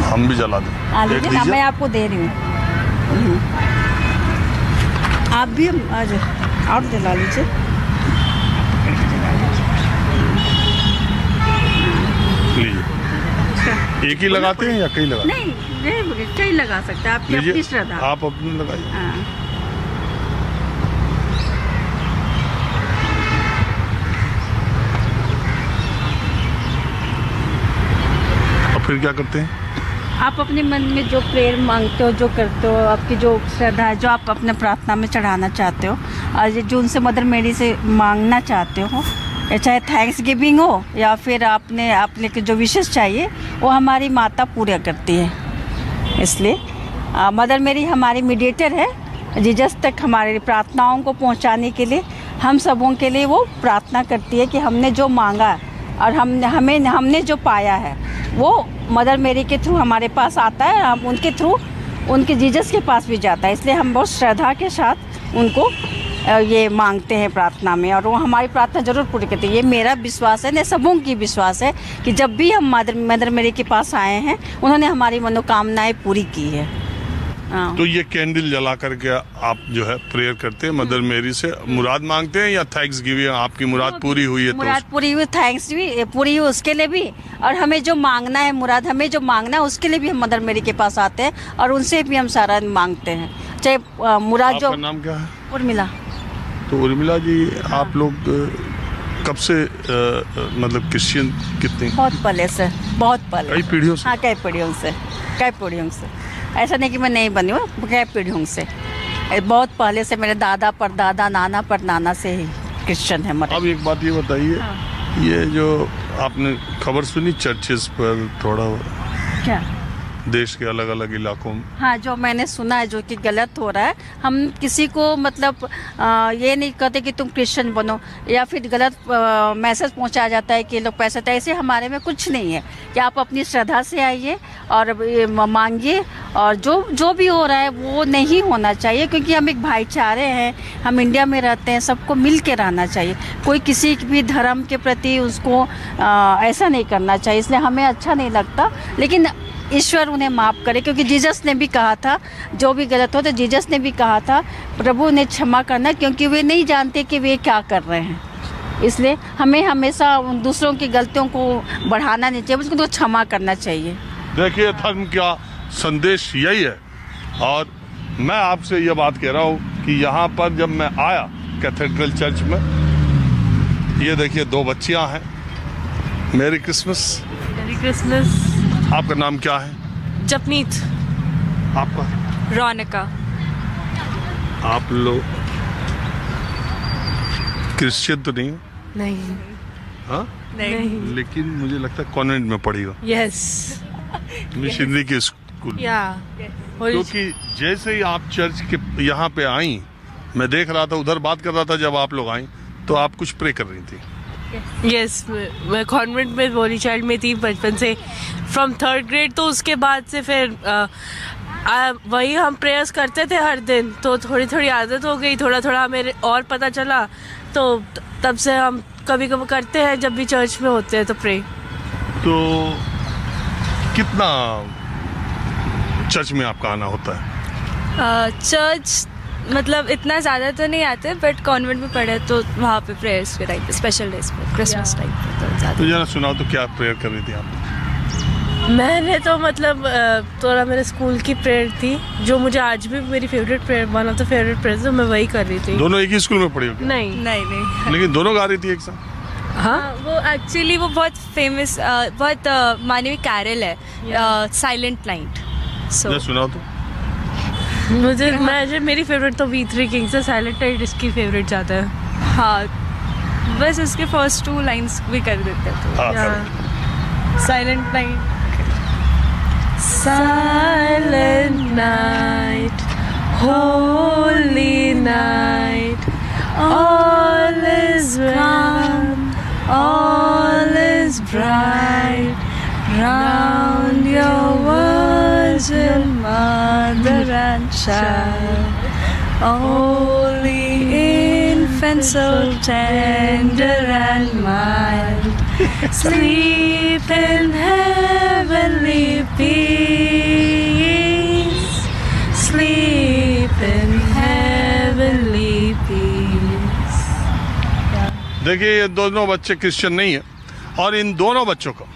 हम भी जला दें। एक लीजिए ना, दीजिए। मैं आपको दे रही हूँ। आप भी आ जाओ और जला लीजिए। लीजिए। एक ही लगाते हैं या कई लगाते हैं? नहीं, कई लगा सकते हैं, आपकी अपनी श्रद्धा। आप अपने लगाइए। हाँ। और फिर क्या करते हैं? आप अपने मन में जो प्रेयर मांगते हो, जो करते हो, आपकी जो श्रद्धा है, जो आप अपने प्रार्थना में चढ़ाना चाहते हो, और जो उनसे मदर मेरी से मांगना चाहते हो, चाहे थैंक्स गिविंग हो या फिर आपने जो विशेष चाहिए, वो हमारी माता पूरा करती है। इसलिए मदर मेरी हमारी मीडिएटर है, जीसस तक हमारी प्रार्थनाओं को पहुंचाने के लिए, हम सबों के लिए वो प्रार्थना करती है कि हमने जो मांगा और हमने जो पाया है, वो मदर मेरी के थ्रू हमारे पास आता है, हम उनके थ्रू उनके जीसस के पास भी जाता है। इसलिए हम बहुत श्रद्धा के साथ उनको ये मांगते हैं प्रार्थना में, और वो हमारी प्रार्थना ज़रूर पूरी करती है। ये मेरा विश्वास है, न सबों की विश्वास है कि जब भी हम मदर मेरी के पास आए हैं, उन्होंने हमारी मनोकामनाएं पूरी की है। हाँ। तो ये कैंडल जला करके आप जो है प्रेयर करते हैं, मदर मेरी से मुराद मांगते हैं या थैंक्स गिविंग, आपकी मुराद पूरी हुई है तो? मुराद पूरी हुई, थैंक्स भी पूरी हुई उसके लिए भी, और हमें जो मांगना है, मुराद हमें जो मांगना है उसके लिए भी हम मदर मेरी के पास आते हैं और उनसे भी हम सारा मांगते हैं। चाहे मुराद जो। आपका नाम क्या है? उर्मिला। तो उर्मिला जी, आप लोग कब से मतलब क्रिश्चियन कितने? बहुत पहले से, बहुत पहले। कई पीढ़ियों से? हाँ, कई पीढ़ियों से। ऐसा नहीं कि मैं नहीं बनी हूँ, कई पीढ़ियों से, बहुत पहले से। मेरे दादा परदादा, नाना परनाना से ही क्रिश्चियन है हमारे। अब एक बात ये बताइए। हाँ। ये जो आपने खबर सुनी चर्चेस पर, थोड़ा क्या देश के अलग अलग इलाकों में? हाँ, जो मैंने सुना है जो कि गलत हो रहा है, हम किसी को मतलब ये नहीं कहते कि तुम क्रिश्चियन बनो, या फिर गलत मैसेज पहुंचाया जाता है कि लोग पैसे, तो ऐसे हमारे में कुछ नहीं है कि आप अपनी श्रद्धा से आइए और मांगिए, और जो भी हो रहा है वो नहीं होना चाहिए, क्योंकि हम एक भाईचारे हैं, हम इंडिया में रहते हैं, सबको मिल के रहना चाहिए। कोई किसी भी धर्म के प्रति उसको ऐसा नहीं करना चाहिए, इसलिए हमें अच्छा नहीं लगता। लेकिन ईश्वर उन्हें माफ़ करे, क्योंकि जीसस ने भी कहा था जो भी गलत हो, तो जीसस ने भी कहा था प्रभु ने क्षमा करना, क्योंकि वे नहीं जानते कि वे क्या कर रहे हैं। इसलिए हमें हमेशा उन दूसरों की गलतियों को बढ़ाना नहीं चाहिए, उसको तो क्षमा करना चाहिए। देखिए, धर्म का संदेश यही है, और मैं आपसे ये बात कह रहा हूँ कि यहाँ पर जब मैं आया कैथेड्रल चर्च में, ये देखिए 2 बच्चियाँ हैं। मेरी क्रिसमस। मेरी क्रिसमस। आपका नाम क्या है? जपनीत। आपका? रौनका। आप लोग क्रिश्चियन तो नहीं हो? नहीं। हाँ? नहीं। लेकिन मुझे लगता है कॉन्वेंट में पढ़ी हो। यस। मिशनरी के स्कूल। या। क्योंकि जैसे ही आप चर्च के यहाँ पे आई, मैं देख रहा था, उधर बात कर रहा था, जब आप लोग आई तो आप कुछ प्रे कर रही थी। यस, मैं कॉन्वेंट में होली चाइल्ड में थी बचपन से, फ्रॉम 3rd ग्रेड। तो उसके बाद से फिर वही हम प्रेयर्स करते थे हर दिन, तो थोड़ी थोड़ी आदत हो गई, थोड़ा थोड़ा मेरे और पता चला, तो तब से हम कभी कभी करते हैं जब भी चर्च में होते हैं तो प्रे। तो कितना चर्च में आपका आना होता है? चर्च मतलब इतना ज़्यादा तो नहीं आते, बट कॉन्वेंट में पढ़े तो वहाँ पे प्रेयर्स के टाइम पे, स्पेशल डेज पे, क्रिसमस टाइम पे तो ज़्यादा। तो जरा सुनाओ तो, क्या प्रेयर कर रही थी आप? मैंने तो मतलब थोड़ा मेरे स्कूल की प्रेयर थी, जो मुझे आज भी मेरी favourite prayer, one of the favourite prayer, तो मैं वही कर रही थी। दोनों एक ही स्कूल में पढ़ी हो क्या? नहीं। लेकिन दोनों गा रही थी एक साथ? हाँ, वो एक्चुअली वो बहुत फेमस, बहुत मानी हुई कैरल है, साइलेंट नाइट। जरा सुनाओ तो। मेरी फेवरेट तो V3 किंग्स है, साइलेंट नाइट इसकी फेवरेट ज़्यादा है। हाँ, बस उसके फर्स्ट 2 लाइन्स भी कर देते हैं तो। हाँ, silent night. Silent night, holy night, all is calm, all is bright, round your virgin mother and child, holy infant so tender and mild, sleep in heavenly peace. देखिए ये दोनों बच्चे क्रिश्चियन नहीं है, और इन दोनों बच्चों को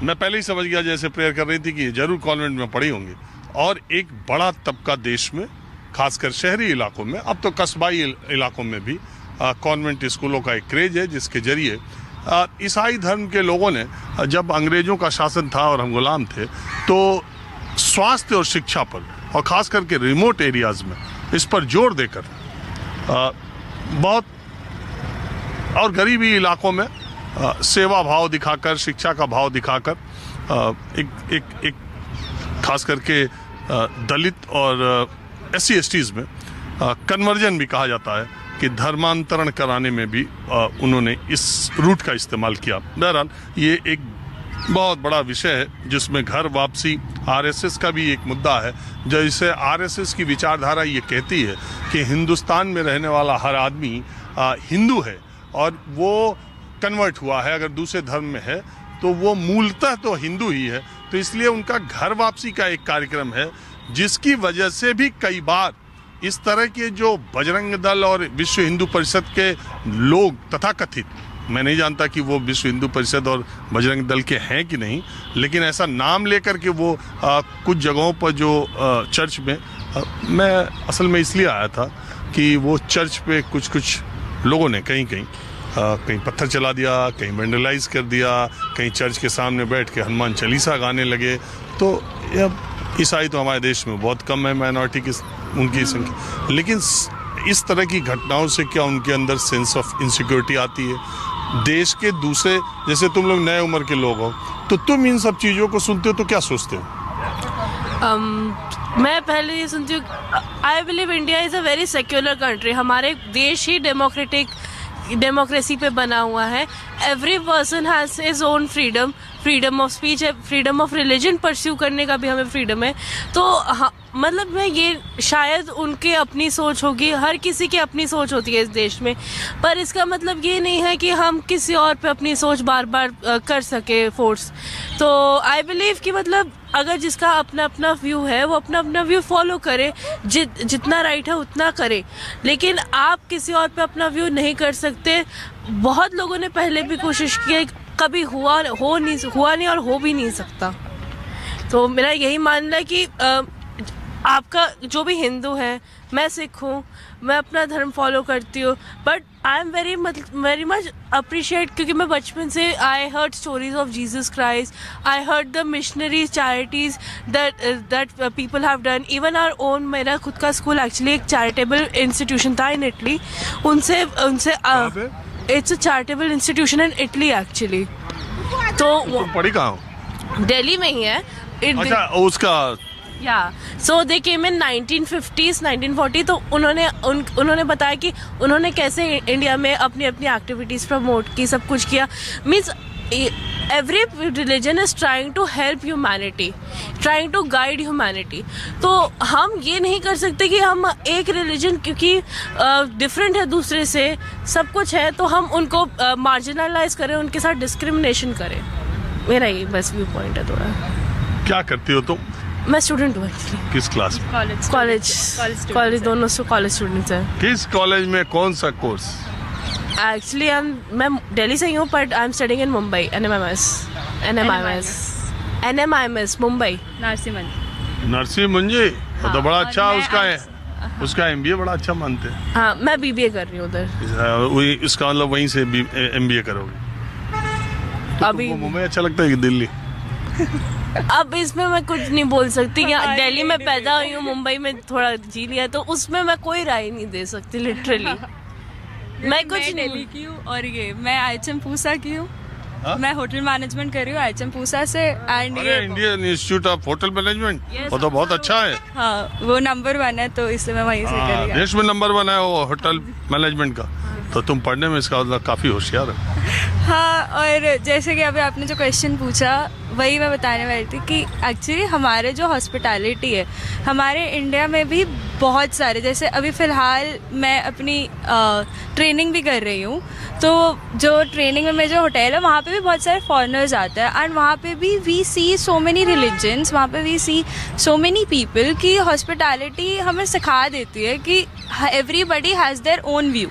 मैं पहले ही समझ गया, जैसे प्रेयर कर रही थी, कि ये जरूर कॉन्वेंट में पढ़ी होंगी। और एक बड़ा तबका देश में, खासकर शहरी इलाकों में, अब तो कस्बाई इलाकों में भी कॉन्वेंट स्कूलों का एक क्रेज है, जिसके जरिए ईसाई धर्म के लोगों ने, जब अंग्रेजों का शासन था और हम गुलाम थे, तो स्वास्थ्य और शिक्षा पर, और ख़ास करके रिमोट एरियाज़ में इस पर जोर देकर बहुत, और गरीबी इलाकों में सेवा भाव दिखाकर, शिक्षा का भाव दिखाकर, एक खास करके दलित और SC/STs में कन्वर्जन भी कहा जाता है कि धर्मांतरण कराने में भी उन्होंने इस रूट का इस्तेमाल किया। बहरहाल ये एक बहुत बड़ा विषय है, जिसमें घर वापसी RSS का भी एक मुद्दा है। जैसे RSS की विचारधारा ये कहती है कि हिंदुस्तान में रहने वाला हर आदमी हिंदू है, और वो कन्वर्ट हुआ है, अगर दूसरे धर्म में है तो वो मूलतः तो हिंदू ही है। तो इसलिए उनका घर वापसी का एक कार्यक्रम है, जिसकी वजह से भी कई बार इस तरह के जो बजरंग दल और विश्व हिंदू परिषद के लोग, तथाकथित, मैं नहीं जानता कि वो विश्व हिंदू परिषद और बजरंग दल के हैं कि नहीं, लेकिन ऐसा नाम लेकर के वो कुछ जगहों पर जो चर्च में, मैं असल में इसलिए आया था कि वो चर्च पे कुछ लोगों ने कहीं पत्थर चला दिया, कहीं वेंडलाइज कर दिया, कहीं चर्च के सामने बैठ के हनुमान चालीसा गाने लगे। तो ईसाई तो हमारे देश में बहुत कम है, माइनॉरिटी की उनकी संख्या, लेकिन इस तरह की घटनाओं से क्या उनके अंदर सेंस ऑफ इनसिक्योरिटी आती है? देश के दूसरे, जैसे तुम लोग नए उम्र के लोग हो, तो तुम इन सब चीज़ों को सुनते हो तो क्या सोचते हो? मैं पहले ये सुनती हूँ, I believe India is a very secular country. हमारे देश ही डेमोक्रेसी पे बना हुआ है। Every person has his own freedom of speech है, फ्रीडम ऑफ रिलीजन परस्यू करने का भी हमें फ्रीडम है। तो मतलब मैं ये, शायद उनकी अपनी सोच होगी, हर किसी की अपनी सोच होती है इस देश में, पर इसका मतलब ये नहीं है कि हम किसी और पे अपनी सोच बार बार कर सके फोर्स। तो आई बिलीव कि मतलब अगर जिसका अपना अपना व्यू है, वो अपना अपना व्यू फॉलो करे, जितना राइट है उतना करे, लेकिन आप किसी और पे अपना व्यू नहीं कर सकते। बहुत लोगों ने पहले भी कोशिश की, कभी हुआ नहीं और हो भी नहीं सकता। तो मेरा यही मानना है कि आपका जो भी हिंदू है, मैं सिख हूँ, मैं अपना धर्म फॉलो करती हूँ, but I am very much appreciate, क्योंकि मैं बचपन से I heard stories of Jesus Christ, I heard the missionaries charities that people have done, even our own. मेरा खुद का स्कूल एक्चुअली एक चैरिटेबल इंस्टीट्यूशन था इन इटली, उनसे it's a charitable institution in Italy actually. तो पढ़ी कहाँ हो? दिल्ली में ही है। अच्छा, उसका या सो दे केम इन 1950s 1940। तो उन्होंने बताया कि उन्होंने कैसे इंडिया में अपनी एक्टिविटीज़ प्रमोट की, सब कुछ किया। Means every religion is trying to help humanity, trying to guide humanity. तो हम ये नहीं कर सकते कि हम एक रिलीजन क्योंकि डिफरेंट है दूसरे से, सब कुछ है, तो हम उनको मार्जिनलाइज करें, उनके साथ डिस्क्रिमिनेशन करें। मेरा ये बस व्यू पॉइंट है थोड़ा। क्या करती हो तुम? मैं स्टूडेंट हूँ एक्चुअली। किस क्लास में? कॉलेज दोनों कॉलेज स्टूडेंट्स हैं। किस कॉलेज में, कौन सा कोर्स? एक्चुअली मैं दिल्ली से ही हूँ, but I am studying in Mumbai, NMIMS Mumbai. Narsee Monjee, वो तो बड़ा अच्छा उसका MBA बड़ा अच्छा मानते हैं। हाँ, मैं BBA कर रही हूँ उधर। इसका मतलब वहीं से MBA करोगे? तो अभी मुंबई अच्छा लगता है कि दिल्ली? अब इसमें मैं कुछ नहीं बोल सकती। यहाँ दिल्ली में पैदा हुई हूँ, मुंबई में थोड़ा जी लिया, तो उसमें मैं कोई राय नहीं दे सकती लिटरली। मैं कुछ दिल्ली की हूँ और ये मैं IHM पूसा की हूँ। मैं होटल मैनेजमेंट कर रही हूँ IHM पूसा से। एंड ये Indian institute of hotel management, वो तो बहुत अच्छा है। हाँ, वो नंबर 1 है, तो इसलिए मैं वहीं से कर रही हूँ। देश में नंबर 1 है वो होटल मैनेजमेंट का, तो तुम पढ़ने में इसका मतलब काफ़ी होशियार है। हाँ, और जैसे कि अभी आपने जो क्वेश्चन पूछा, वही मैं बताने वाली थी कि एक्चुअली हमारे जो हॉस्पिटैलिटी है, हमारे इंडिया में भी बहुत सारे, जैसे अभी फ़िलहाल मैं अपनी ट्रेनिंग भी कर रही हूँ, तो जो ट्रेनिंग में जो होटल है, वहाँ पे भी बहुत सारे फॉरेनर्स आते हैं, एंड वहाँ पे भी we see so many religions, वहाँ पे we see so many people की हॉस्पिटैलिटी हमें सिखा देती है कि everybody has their own view,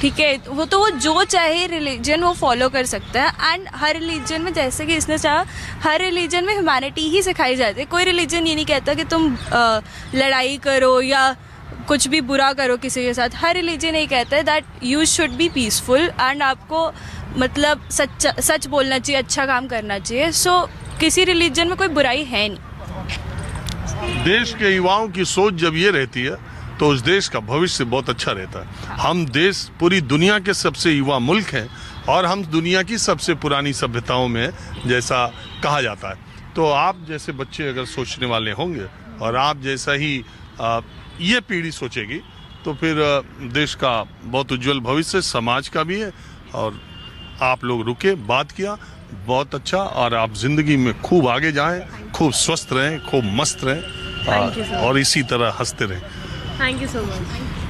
ठीक है, वो तो वो जो चाहे रिलीजन वो फॉलो कर सकता है। एंड हर रिलीजन में, जैसे कि इसने चाहा, हर रिलीजन में ह्यूमैनिटी ही सिखाई जाती है। कोई रिलीजन ये नहीं कहता कि तुम लड़ाई करो या कुछ भी बुरा करो किसी के साथ। हर रिलीजन ये कहता है that you should be peaceful and आपको मतलब सच बोलना चाहिए, अच्छा काम करना चाहिए। सो किसी रिलीजन में कोई बुराई है नहीं। देश के युवाओं की सोच जब ये रहती है तो उस देश का भविष्य बहुत अच्छा रहता है। हम देश पूरी दुनिया के सबसे युवा मुल्क हैं और हम दुनिया की सबसे पुरानी सभ्यताओं में जैसा कहा जाता है। तो आप जैसे बच्चे अगर सोचने वाले होंगे और आप जैसा ही ये पीढ़ी सोचेगी तो फिर देश का बहुत उज्जवल भविष्य समाज का भी है। और आप लोग रुके, बात किया, बहुत अच्छा। और आप जिंदगी में खूब आगे जाएं, खूब स्वस्थ रहें, खूब मस्त रहें और इसी तरह हंसते रहें। Thank you so much.